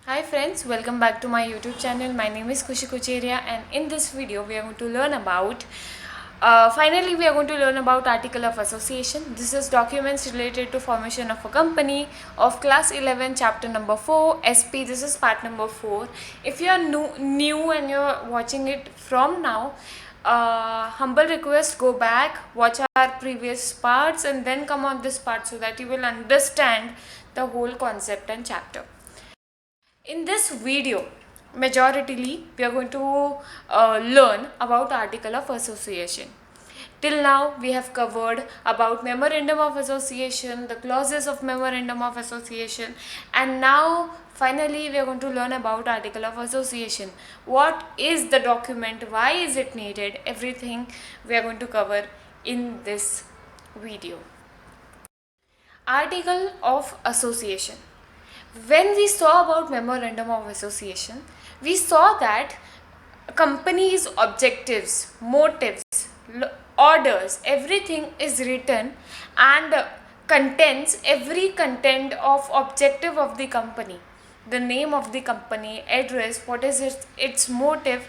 Hi friends, welcome back to my YouTube channel. My name is Kushi Kucheria, and in this video we are going to learn about finally we are going to learn about article of association. This is documents related to formation of a company of class 11 chapter number 4 SP. This is part number 4. If you are new and you're watching it from now, humble request, go back, watch our previous parts and then come on this part so that you will understand the whole concept and chapter. In this video, majoritarily, we are going to learn about article of association. Till now, we have covered about memorandum of association, the clauses of memorandum of association, and now finally we are going to learn about article of association. What is the document? Why is it needed? Everything we are going to cover in this video. Article of association. When we saw about memorandum of association, we saw that company's objectives, motives, orders, everything is written and contains every content of objective of the company, the name of the company, address, what is its motive,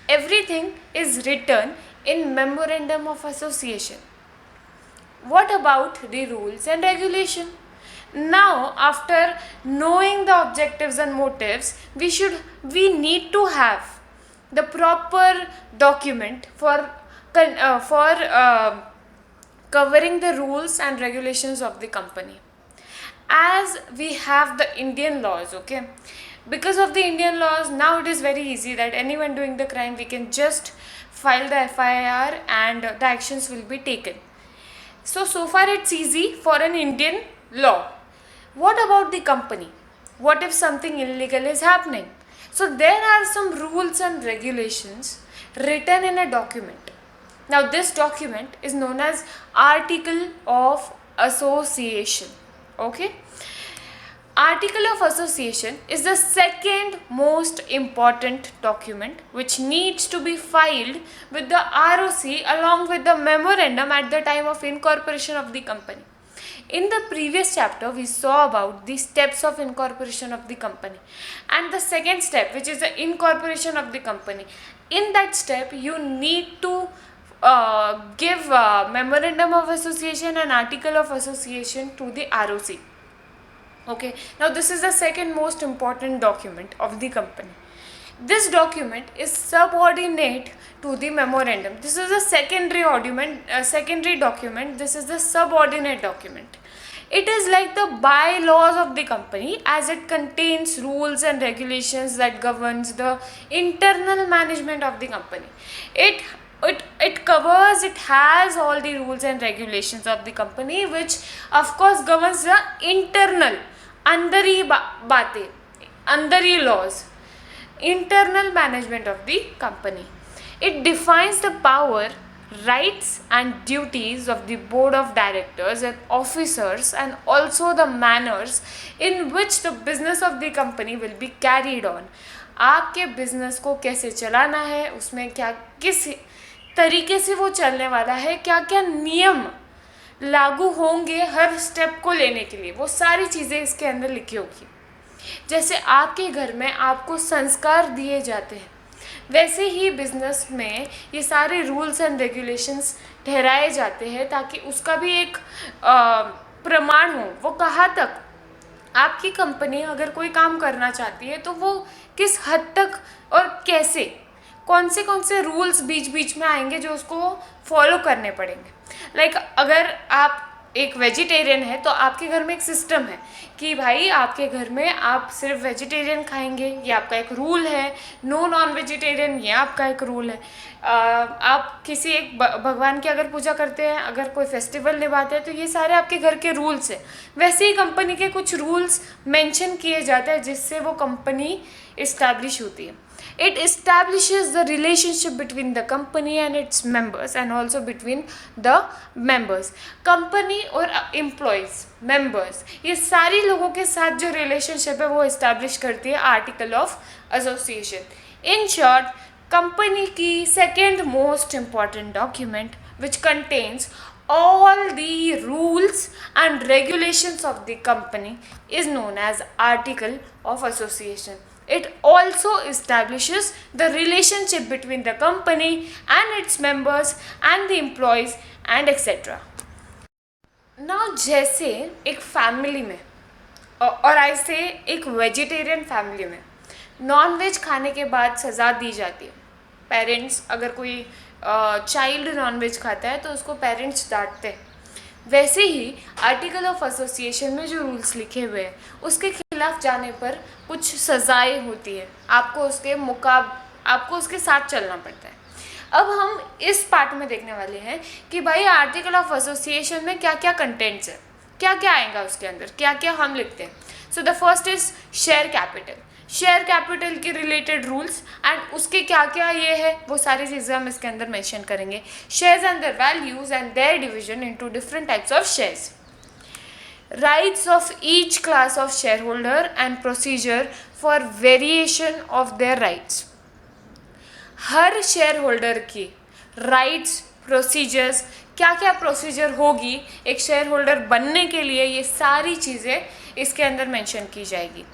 everything is written in memorandum of association. What about the rules and regulation? Now, after knowing the objectives and motives, we need to have the proper document for covering the rules and regulations of the company. As we have the Indian laws, okay, because of the Indian laws, now it is very easy that anyone doing the crime, we can just file the FIR and the actions will be taken. So far it's easy for an Indian law. What about the company? What if something illegal is happening? So there are some rules and regulations written in a document. Now this document is known as Article of Association. Okay? Article of Association is the second most important document which needs to be filed with the ROC along with the memorandum at the time of incorporation of the company. In the previous chapter, we saw about the steps of incorporation of the company and the second step, which is the incorporation of the company. In that step, you need to give memorandum of association and article of association to the ROC. Okay, now this is the second most important document of the company. This document is subordinate to the memorandum. This is a secondary document. This is the subordinate document. It is like the bylaws of the company as it contains rules and regulations that governs the internal management of the company. It covers, it has all the rules and regulations of the company, which of course governs the internal अंदरी बातें, अंदरी laws, internal management of the company. It defines the power, rights and duties of the board of directors and officers and also the manners in which the business of the company will be carried on. आपके business को कैसे चलाना है, उसमें क्या किस तरीके से वो चलने वाला है, क्या क्या नियम लागू होंगे हर स्टेप को लेने के लिए, वो सारी चीज़ें इसके अंदर लिखी होगी. जैसे आपके घर में आपको संस्कार दिए जाते हैं, वैसे ही बिजनेस में ये सारे रूल्स एंड रेगुलेशंस ठहराए जाते हैं ताकि उसका भी एक प्रमाण हो. वो कहाँ तक आपकी कंपनी अगर कोई काम करना चाहती है तो वो किस हद तक और कैसे, कौन से रूल्स बीच बीच में आएंगे जो उसको फॉलो करने पड़ेंगे. लाइक अगर आप एक वेजिटेरियन है तो आपके घर में एक सिस्टम है कि भाई आपके घर में आप सिर्फ वेजिटेरियन खाएंगे, ये आपका एक रूल है. नो नॉन वेजिटेरियन, ये आपका एक रूल है. आप किसी एक भगवान की अगर पूजा करते हैं, अगर कोई फेस्टिवल निभाते हैं, तो ये सारे आपके घर के रूल्स हैं. वैसे ही कंपनी के कुछ रूल्स मेंशन किए जाते हैं जिससे वो कंपनी इस्टेब्लिश होती है. It establishes the relationship between the company and its members and also between the members. Company और employees, members, ये सारी लोगों के साथ जो relationship है वो establish करती है article of association. In short, company की second most important document which contains all the rules and regulations of the company is known as article of association. It also establishes the relationship between the company and its members and the employees and etc. Now जैसे एक family में और ऐसे एक vegetarian family में non veg खाने के बाद सज़ा दी जाती है, पेरेंट्स अगर कोई चाइल्ड नॉन वेज खाता है तो उसको पेरेंट्स डांटते हैं, वैसे ही आर्टिकल ऑफ एसोसिएशन में जो रूल्स लिखे हुए हैं उसके खिलाफ जाने पर कुछ सज़ाएं होती है, आपको उसके साथ चलना पड़ता है। अब हम इस पार्ट में देखने वाले हैं कि भाई आर्टिकल ऑफ एसोसिएशन में क्या क्या कंटेंट्स है, क्या क्या आएगा उसके अंदर, क्या क्या हम लिखते हैं। So the first is share capital. Share capital के रिलेटेड रूल्स एंड उसके क्या क्या ये है वो सारी चीज़ें हम इसके अंदर मेंशन करेंगे। Shares and their values and their division into different types of shares, rights of each class of shareholder and procedure for variation of their rights. हर शेयर होल्डर की राइट्स, प्रोसीजर्स, क्या क्या procedure होगी एक share holder बनने के लिए, ये सारी चीज़ें इसके अंदर मेंशन की जाएगी।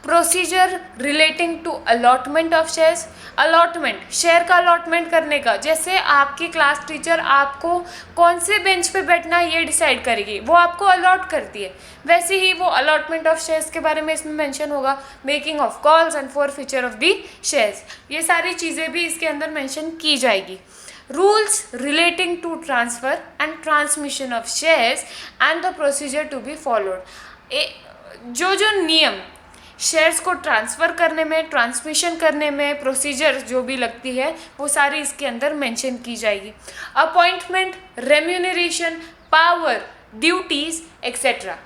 Procedure relating to allotment of shares. Allotment, share का अलॉटमेंट करने का, जैसे आपकी क्लास टीचर आपको कौन से बेंच पे बैठना है ये डिसाइड करेगी, वो आपको अलॉट करती है, वैसे ही वो अलॉटमेंट ऑफ शेयर्स के बारे में इसमें मेंशन होगा। Making of calls and forfeiture of the shares, ये सारी चीज़ें भी इसके अंदर मेंशन की जाएगी। Rules relating to transfer and transmission of shares and the procedure to be followed. जो नियम शेयर्स को ट्रांसफ़र करने में, ट्रांसमिशन करने में, प्रोसीजर जो भी लगती है वो सारी इसके अंदर मेंशन की जाएगी। Appointment, remuneration, power, duties etcetera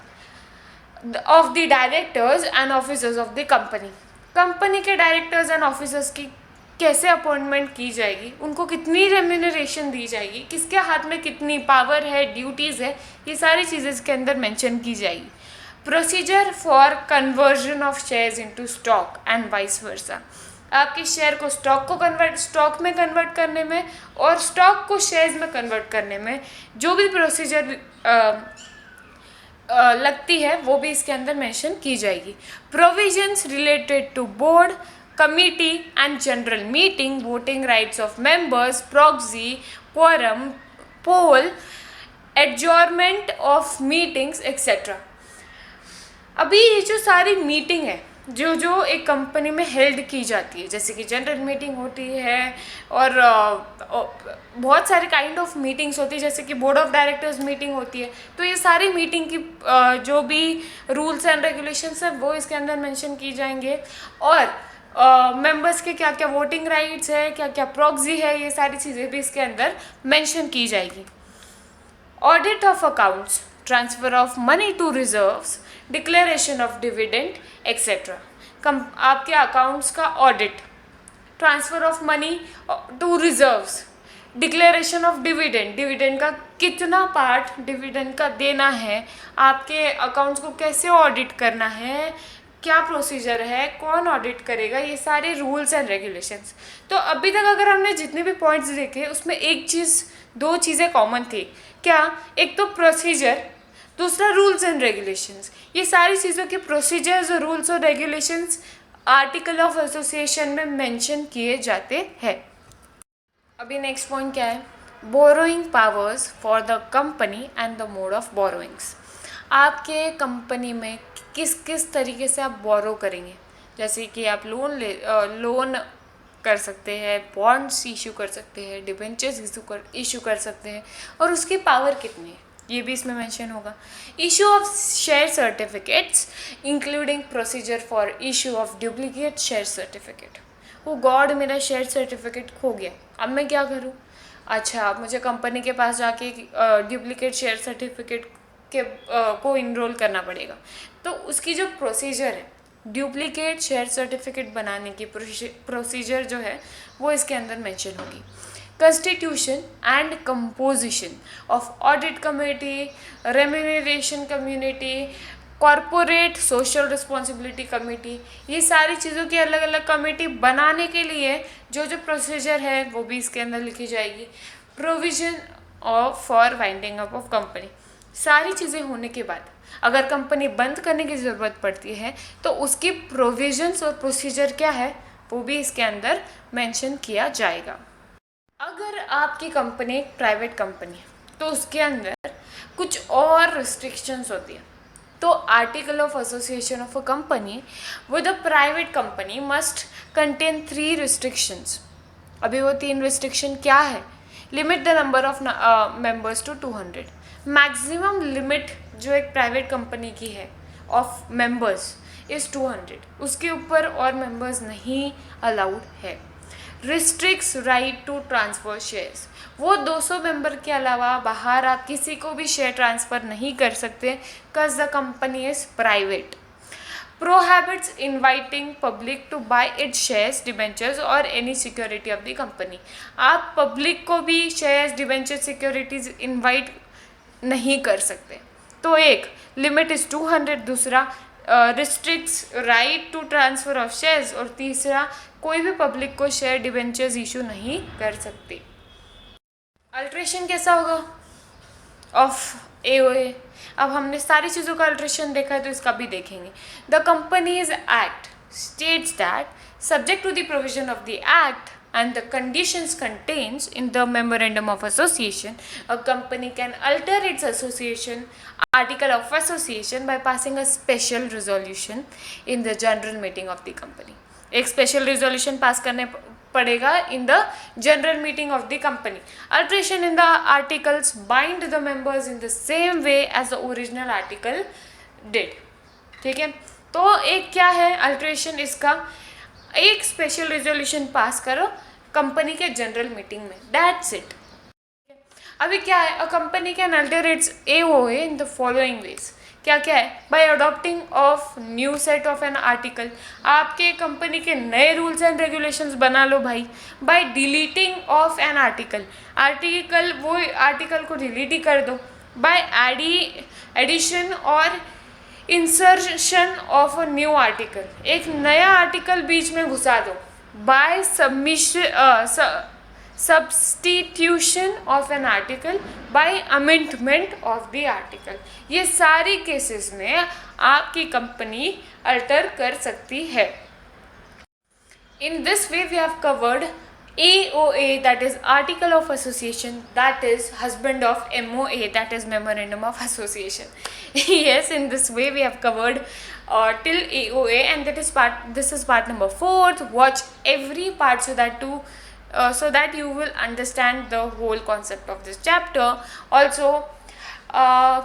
of the directors and officers of the company. Company के डायरेक्टर्स एंड ऑफिसर्स की कैसे अपॉइंटमेंट की जाएगी, उनको कितनी रेम्यूनरेशन दी जाएगी, किसके हाथ में कितनी पावर है, ड्यूटीज़ है, ये सारी चीज़ें इसके अंदर मेंशन की जाएगी। Procedure for conversion of shares into stock and vice versa. आपके शेयर को स्टॉक में कन्वर्ट करने में और स्टॉक को शेयर्स में कन्वर्ट करने में जो भी प्रोसीजर लगती है वो भी इसके अंदर मेंशन की जाएगी। Provisions related to board, committee and general meeting, voting rights of members, proxy, quorum, poll, adjournment of meetings etcetera. अभी ये जो सारी मीटिंग है जो एक कंपनी में हेल्ड की जाती है, जैसे कि जनरल मीटिंग होती है और बहुत सारे काइंड ऑफ मीटिंग्स होती है, जैसे कि बोर्ड ऑफ डायरेक्टर्स मीटिंग होती है, तो ये सारी मीटिंग की जो भी रूल्स एंड रेगुलेशंस है वो इसके अंदर मेंशन की जाएंगे। और मेंबर्स के क्या क्या वोटिंग राइट्स है, क्या क्या प्रॉक्सी है, ये सारी चीज़ें भी इसके अंदर मेंशन की जाएगी। Audit of accounts, transfer of money to reserves, declaration of dividend etcetera. आपके अकाउंट्स का audit, transfer of money to reserves, declaration of dividend का कितना पार्ट डिविडेंड का देना है, आपके अकाउंट्स को कैसे ऑडिट करना है, क्या प्रोसीजर है, कौन ऑडिट करेगा, ये सारे रूल्स एंड रेगुलेशंस। तो अभी तक अगर हमने जितने भी पॉइंट्स देखे उसमें दो चीज़ें कॉमन थी। क्या? एक तो प्रोसीजर, दूसरा रूल्स एंड रेगुलेशंस। ये सारी चीज़ों के प्रोसीजर्स और रूल्स और रेगुलेशंस आर्टिकल ऑफ एसोसिएशन में मेंशन किए जाते हैं। अभी नेक्स्ट पॉइंट क्या है? Borrowing powers for the company and the mode of borrowings. आपके कंपनी में किस किस तरीके से आप बोरो करेंगे, जैसे कि आप लोन कर सकते हैं, बॉन्ड्स इशू कर सकते हैं, डिबेंचर्स इशू कर सकते हैं, और उसकी पावर कितनी है ये भी इसमें मेंशन होगा। Issue of share certificates including procedure for issue of duplicate share certificate. वो गॉड, मेरा शेयर सर्टिफिकेट खो गया, अब मैं क्या करूँ? अच्छा, मुझे कंपनी के पास जाके डुप्लीकेट शेयर सर्टिफिकेट को इनरोल करना पड़ेगा। तो उसकी जो प्रोसीजर है, डुप्लीकेट शेयर सर्टिफिकेट बनाने की प्रोसीजर जो है वो इसके अंदर मेंशन होगी। Constitution and composition of audit committee, remuneration community, corporate social responsibility committee, ये सारी चीज़ों की अलग अलग कमेटी बनाने के लिए जो प्रोसीजर है वो भी इसके अंदर लिखी जाएगी। Provision for winding up of company. सारी चीज़ें होने के बाद अगर कंपनी बंद करने की ज़रूरत पड़ती है तो उसकी प्रोविजंस और प्रोसीजर क्या है वो भी इसके अंदर मेंशन किया जाएगा। अगर आपकी कंपनी एक प्राइवेट कंपनी है तो उसके अंदर कुछ और रिस्ट्रिक्शंस होती है। तो article of association of a company with a private company must contain 3 restrictions. अभी वो 3 रिस्ट्रिक्शन क्या है? Limit the number of members to 200। Maximum limit जो एक प्राइवेट कंपनी की है ऑफ मेंबर्स इज़ 200, उसके ऊपर और मेंबर्स नहीं अलाउड है। Restricts right to transfer shares, वो 200 मेंबर के अलावा बाहर आप किसी को भी शेयर ट्रांसफ़र नहीं कर सकते कज the company is private. prohibits inviting public to buy its shares, debentures or any security of the company। आप पब्लिक को भी शेयर्स, डिबेंचर, सिक्योरिटीज इनवाइट नहीं कर सकते। तो एक लिमिट इज़ 200, दूसरा restricts right to transfer of shares, और तीसरा कोई भी पब्लिक को शेयर, डिबेंचर्स इशू नहीं कर सकती। अल्ट्रेशन कैसा होगा ऑफ AOA? अब हमने सारी चीज़ों का अल्ट्रेशन देखा है तो इसका भी देखेंगे। The companies act states that subject to the provision of the act and the conditions contained in the memorandum of association, a company can alter its association article of association by passing a special resolution in the general meeting of the company। एक special resolution पास करने पड़ेगा in the general meeting of the company। Alteration in the articles bind the members in the same way as the original article did। ठीक है, तो एक क्या है alteration, इसका एक स्पेशल रेजोल्यूशन पास करो कंपनी के जनरल मीटिंग में, दैट्स इट। अभी क्या है, a company can alter its AOA in the following ways. क्या क्या है? By adopting of new set of an article, आपके कंपनी के नए रूल्स एंड रेगुलेशंस बना लो भाई। By deleting of an article, article वो आर्टिकल को डिलीट ही कर दो। बाय एडिशन और insertion of a new article, एक नया आर्टिकल बीच में घुसा दो। By substitution of an article, by amendment of the article. ये सारी केसेस में आपकी कंपनी अल्टर कर सकती है। In this way we have covered AOA, that is article of association, that is husband of MOA, that is memorandum of association। Yes, in this way we have covered till AOA, and this is part number 4. Watch every part so that you will understand the whole concept of this chapter. Also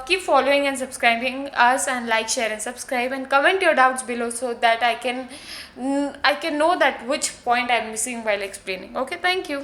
keep following and subscribing us, and like, share and subscribe, and comment your doubts below so that I can know that which point I'm missing while explaining. Okay, thank you.